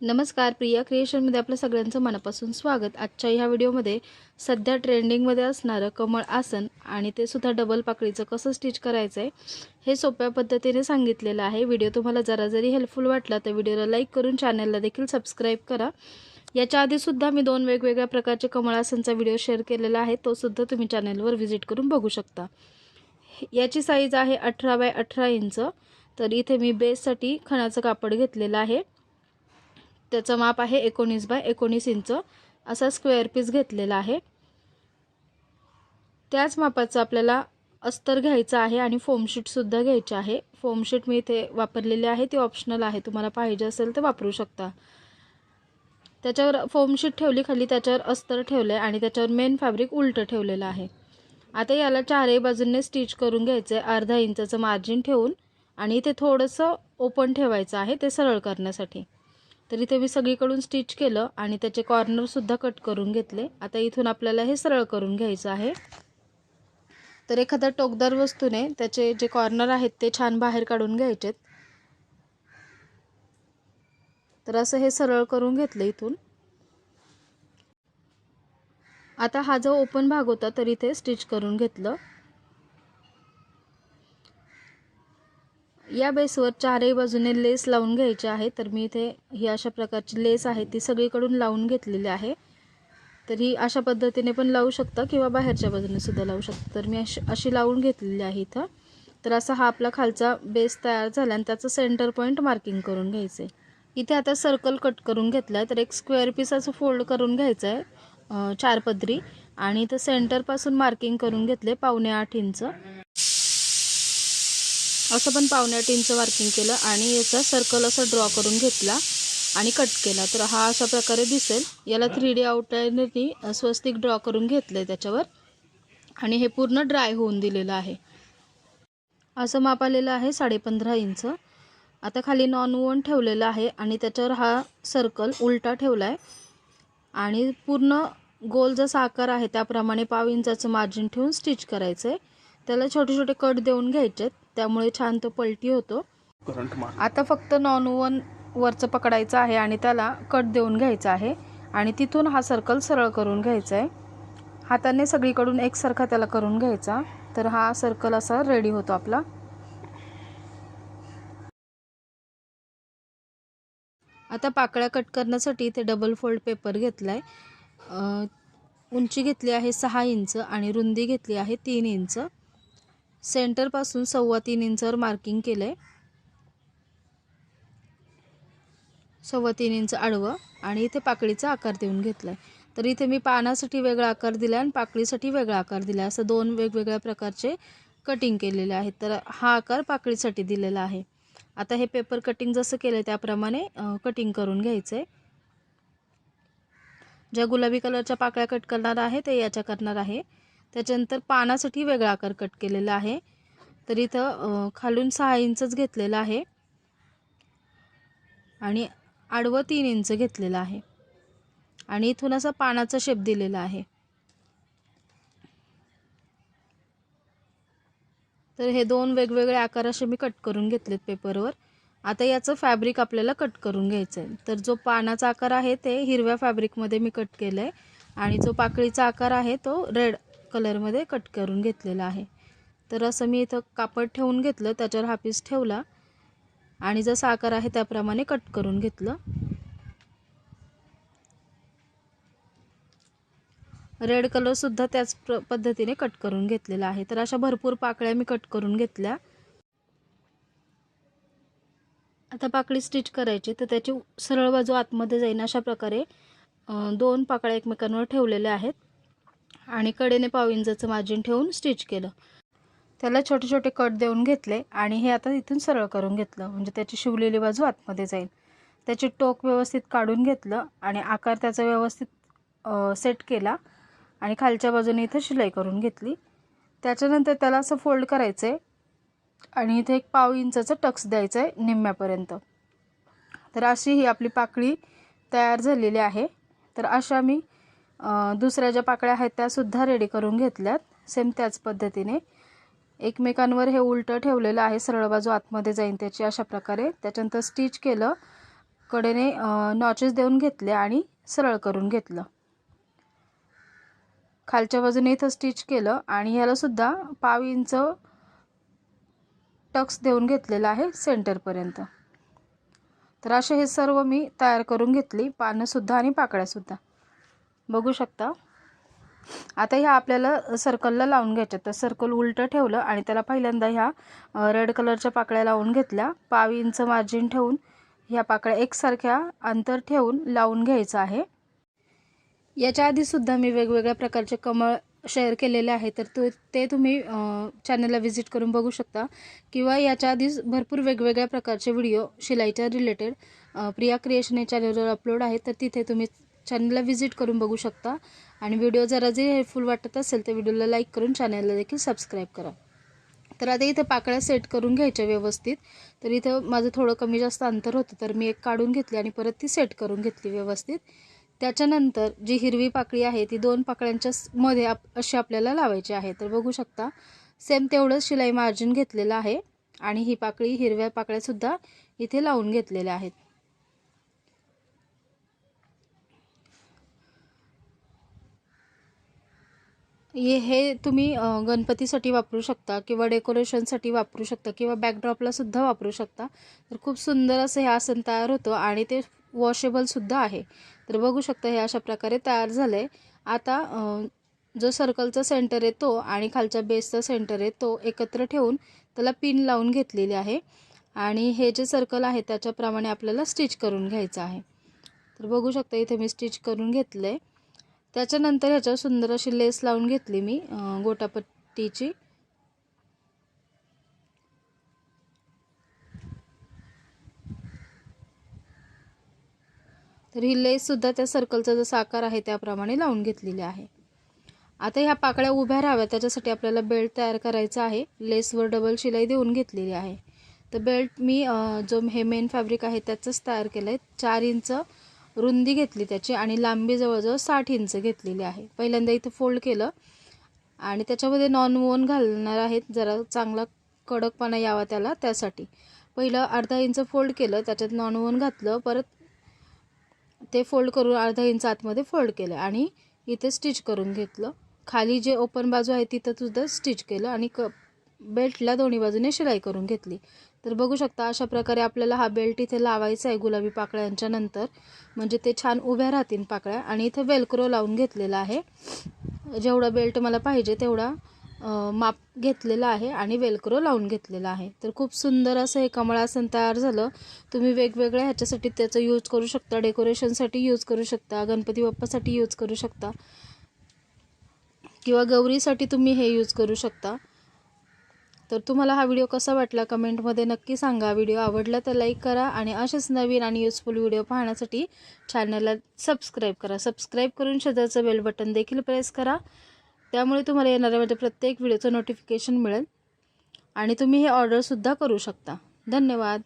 नमस्कार, प्रिया क्रिएशनमध्ये आपलं सगळ्यांचं मनापासून स्वागत। आजच्या ह्या व्हिडिओमध्ये सध्या ट्रेंडिंगमध्ये असणारं कमळ आसन आणि ते सुद्धा डबल पाकळीचं कसं स्टिच करायचं आहे हे सोप्या पद्धतीने सांगितलेलं आहे। व्हिडिओ तुम्हाला जरी हेल्पफुल वाटला तर व्हिडिओला लाईक करून चॅनलला देखील सबस्क्राईब करा। याच्या आधी सुद्धा मी 2 वेगवेगळ्या प्रकारचे कमळ आसनचा व्हिडिओ शेअर केलेला आहे, तो सुद्धा तुम्ही चॅनलवर व्हिजिट करून बघू शकता। याची साईज आहे 18 बाय 18 इंच। तर इथे मी बेससाठी खणाचं कापड घेतलेलं आहे, त्याचं माप आहे 19 बाय 19 इंच। असा स्क्वेअर पीस घेतलेला आहे। त्याच मापाचं आपल्याला अस्तर घ्यायचं आहे आणि फोम शीट सुद्धा घ्यायची आहे। फोम शीट मी इथे वापरलेली आहे, ती ऑप्शनल आहे, तुम्हाला पाहिजे असेल तर वापरू शकता। त्याच्यावर फोम शीट ठेवली खाली, त्याच्यावर अस्तर ठेवले आणि त्याच्यावर मेन फॅब्रिक उलटं ठेवलेलं आहे। आता याला चारही बाजूंनी स्टिच करून घ्यायचं आहे, अर्धा इंचाचं मार्जिन ठेवून, आणि इथे थोडंसं ओपन ठेवायचं आहे ते सरळ करण्यासाठी। तर इथे मी सगळीकडून स्टिच केलं आणि त्याचे कॉर्नर सुद्धा कट करून घेतले। आता इथून आपल्याला हे सरळ करून घ्यायचं आहे। तर एखाद्या टोकदार वस्तूने त्याचे जे कॉर्नर आहेत ते छान बाहेर काढून घ्यायचेत। तर असं हे सरळ करून घेतलं इथून। आता हा जो ओपन भाग होता तर इथे स्टिच करून घेतलं। या बेसवर चारही बाजूने लेस लावून घ्यायची आहे। तर मी इथे ही अशा प्रकारची लेस आहे ती सगळीकडून लावून घेतलेली आहे। तर ही अशा पद्धतीने पण लावू शकता किंवा बाहेरच्या बाजूने सुद्धा लावू शकता। तर मी अशी लावून घेतलेली आहे इथं। तर असा हा आपला खालचा बेस तयार झाला आणि त्याचं सेंटर पॉईंट मार्किंग करून घ्यायचं आहे। इथे आता सर्कल कट करून घेतला आहे, तर एक स्क्वेअर पीस असं फोल्ड करून घ्यायचं आहे 4 पदरी, आणि इथं सेंटरपासून मार्किंग करून घेतले 7.25 इंच। असं पण 7.25 इंच मार्किंग केलं आणि याचा सर्कल असं ड्रॉ करून घेतला आणि कट केला। तर हा अशा प्रकारे दिसेल। याला 3D आउटलाईननी स्वस्तिक ड्रॉ करून घेतले त्याच्यावर, आणि हे पूर्ण ड्राय होऊन दिलेलं आहे। असं माप आलेलं आहे 15.5 इंच। आता खाली नॉन वोन ठेवलेलं आहे आणि त्याच्यावर हा सर्कल उलटा ठेवला आहे आणि पूर्ण गोल जसा आकार आहे त्याप्रमाणे 1/2 इंचाचं मार्जिन ठेवून स्टिच करायचं आहे। त्याला छोटे छोटे कट देऊन घ्यायचे, त्यामुळे छान तो पलटी होतो। आता फक्त नॉन वोन वरचं पकडायचं आहे आणि त्याला कट देऊन घ्यायचा आहे आणि तिथून हा सर्कल सरळ करून घ्यायचा आहे। हाताने सगळीकडून एकसारखा त्याला करून घ्यायचा, तर हा सर्कल असा रेडी होतो आपला। आता पाकळ्या कट करण्यासाठी इथे डबल फोल्ड पेपर घेतलाय। उंची घेतली आहे 6 इंच आणि रुंदी घेतली आहे 3 इंच। सेंटर पासून 3.25 इंचावर मार्किंग केलंय, 3.25 इंच आडवं, आणि इथे पाकळीचा आकार देऊन घेतलाय। तर इथे मी पानासाठी वेगळा आकार दिला आणि पाकळीसाठी वेगळा आकार दिला, असं 2 वेगवेगळ्या प्रकारचे कटिंग केलेले आहेत। तर हा आकार पाकळीसाठी दिलेला आहे। आता हे पेपर कटिंग जसं केलं त्याप्रमाणे कटिंग करून घ्यायचं आहे। ज्या गुलाबी कलरच्या पाकळ्या कट करणार आहे ते याच्या करणार आहे। त्याच्यानंतर पानासाठी वेगळा आकार कट केलेला आहे। तर इथं खालून 6 इंचच घेतलेला आहे आणि आडवं 3 इंच घेतलेलं आहे आणि इथून असा पानाचा शेप दिलेला आहे। तर हे 2 वेगवेगळे आकार असे मी कट करून घेतलेत पेपरवर। आता याचं फॅब्रिक आपल्याला कट करून घ्यायचं आहे। तर जो पानाचा आकार आहे ते हिरव्या फॅब्रिकमध्ये मी कट केलं आहे आणि जो पाकळीचा आकार आहे तो रेड कलरमध्ये कट करून घेतलेला आहे। तर असं मी इथं कापड ठेवून घेतलं, त्याच्यावर हा पीस ठेवला आणि जसा आकार आहे त्याप्रमाणे कट करून घेतलं। रेड कलर सुद्धा त्याच पद्धतीने कट करून घेतलेला आहे। तर अशा भरपूर पाकळ्या मी कट करून घेतल्या। आता पाकळी स्टिच करायची, तर त्याची सरळ बाजू आतमध्ये जाईल अशा प्रकारे 2 पाकळ्या एकमेकांवर ठेवलेल्या आहेत आणि कडेने 1/2 इंचाचं मार्जिन ठेवून स्टिच केलं। त्याला छोटे छोटे कट देऊन घेतले आणि हे आता इथून सरळ करून घेतलं, म्हणजे त्याची शिवलेली बाजू आतमध्ये जाईल। त्याची टोक व्यवस्थित काढून घेतलं आणि आकार त्याचा व्यवस्थित सेट केला आणि खालच्या बाजूने इथं शिलाई करून घेतली। त्याच्यानंतर त्याला असं फोल्ड करायचं आहे आणि इथे 1/2 इंचाचं टक्स द्यायचं आहे निम्म्यापर्यंत। तर अशी ही आपली पाकळी तयार झालेली आहे। तर अशा मी दुसऱ्या ज्या पाकळ्या आहेत त्यासुद्धा रेडी करून घेतल्यात सेम त्याच पद्धतीने। एकमेकांवर हे उलटं ठेवलेलं आहे, सरळ बाजू आतमध्ये जाईन त्याची अशा प्रकारे। त्याच्यानंतर स्टिच केलं, कडेने नॉचेस देऊन घेतले आणि सरळ करून घेतलं. खालच्या बाजूने इथं स्टिच केलं आणि ह्याला सुद्धा 1/2 इंच टक्स देऊन घेतलेला आहे सेंटरपर्यंत. तर असे हे सर्व मी तयार करून घेतली, पानंसुद्धा आणि पाकळ्यासुद्धा. बघू शकता. आता ह्या आपल्याला सर्कलला लावून घ्यायच्या. तर सर्कल उलटं ठेवलं आणि त्याला पहिल्यांदा ह्या रेड कलरच्या पाकळ्या लावून घेतल्या. 1/2 इंच मार्जिन ठेवून ह्या पाकळ्या एकसारख्या अंतर ठेवून लावून घ्यायचं आहे. याच्या आधीसुद्धा मी वेगवेगळ्या प्रकारचे कमळ शेअर केलेले आहे, तर ते तुम्ही चॅनलला व्हिजिट करून बघू शकता. किंवा याच्या आधीच भरपूर वेगवेगळ्या प्रकारचे व्हिडिओ शिलाईच्या रिलेटेड प्रिया क्रिएशन या चॅनलवर अपलोड आहेत, तर तिथे तुम्ही चॅनलला व्हिजिट करून बघू शकता. आणि व्हिडिओ जरा जे हेल्पफुल वाटत असेल तर व्हिडिओला लाईक करून चॅनलला देखील सबस्क्राईब करा. तर आता इथे पाकळ्या सेट करून घ्यायच्या व्यवस्थित. तर इथं माझं थोडं कमी जास्त अंतर होतं, तर मी एक काढून घेतली आणि परत ती सेट करून घेतली व्यवस्थित. त्याच्यानंतर जी हिरवी पाकळी आहे ती 2 पाकळ्यांच्या मध्ये अशी आपल्याला लावायची आहे. तर बघू शकता सेम तेवढंच शिलाई मार्जिन घेतलेलं आहे आणि ही पाकळी हिरव्या पाकळ्यासुद्धा इथे लावून घेतलेल्या आहेत. हे तुम्ही गणपतीसाठी वापरू शकता किंवा डेकोरेशनसाठी वापरू शकता किंवा बॅकड्रॉपला सुद्धा वापरू शकता. तर खूप सुंदर असं हे आसन तयार होतं आणि ते वॉशेबलसुद्धा आहे. तर बघू शकता हे अशा प्रकारे तयार झालं आहे. आता जो सर्कलचा सेंटर आहे तो आणि खालच्या बेसचा सेंटर आहे तो एकत्र ठेवून त्याला पिन लावून घेतलेली आहे आणि हे जे सर्कल आहे त्याच्याप्रमाणे आपल्याला स्टिच करून घ्यायचं आहे. तर बघू शकता इथे मी स्टिच करून घेतलं आहे. त्याच्यानंतर ह्याच्यावर सुंदर अशी लेस लावून घेतली मी गोटापट्टीची. तर ही लेससुद्धा त्या सर्कलचा जसा आकार आहे त्याप्रमाणे लावून घेतलेली आहे. आता ह्या पाकळ्या उभ्या राहाव्या त्याच्यासाठी आपल्याला बेल्ट तयार करायचा आहे. लेसवर डबल शिलाई देऊन घेतलेली आहे. तर बेल्ट मी जो हे मेन फॅब्रिक आहे त्याचंच तयार केलं आहे. 4 इंच रुंदी घेतली त्याची आणि लांबी जवळजवळ 60 इंच घेतलेली आहे. पहिल्यांदा इथं फोल्ड केलं आणि त्याच्यामध्ये नॉन वोन घालणार आहेत, जरा चांगला कडकपणा यावा त्याला, त्यासाठी पहिलं अर्धा इंच फोल्ड केलं, त्याच्यात नॉन वोन घातलं, परत ते फोल्ड करून अर्धा इंच आतमध्ये फोल्ड केलं आणि इथे स्टिच करून घेतलं. खाली जे ओपन बाजू आहे तिथं सुद्धा स्टिच केलं आणि बेल्टला दोन्ही बाजूने शिलाई करून घेतली. तर बघू शकता अशा प्रकारे आपल्याला हा बेल्ट इथे लावायचा आहे गुलाबी पाकळ्यांच्या नंतर, म्हणजे ते छान उभ्या राहतील पाकळ्या. आणि इथे वेलक्रो लावून घेतलेला आहे. जेवढा बेल्ट मला पाहिजे तेवढा माप घेतलेला आहे आणि वेलक्रो लावून घेतलेला आहे. तर खूप सुंदर असं हे कमळासन तयार झालं. तुम्ही वेगवेगळ्या ह्याच्यासाठी त्याचा यूज करू शकता, डेकोरेशनसाठी यूज करू शकता, गणपती बाप्पासाठी यूज करू शकता किंवा गौरीसाठी तुम्ही हे यूज करू शकता. तर तुम्हाला हा व्हिडिओ कसा वाटला कमेंटमध्ये नक्की सांगा. व्हिडिओ आवडला तर लाईक करा आणि असेच नवीन आणि युजफुल व्हिडिओ पाहण्यासाठी चॅनलला सबस्क्राईब करा. सबस्क्राईब करून शेजारचं बेल बटन देखील प्रेस करा. त्यामुळे तुम्हाला येणाऱ्या माझ्या प्रत्येक व्हिडिओचं नोटिफिकेशन मिळेल आणि तुम्ही हे ऑर्डरसुद्धा करू शकता. धन्यवाद.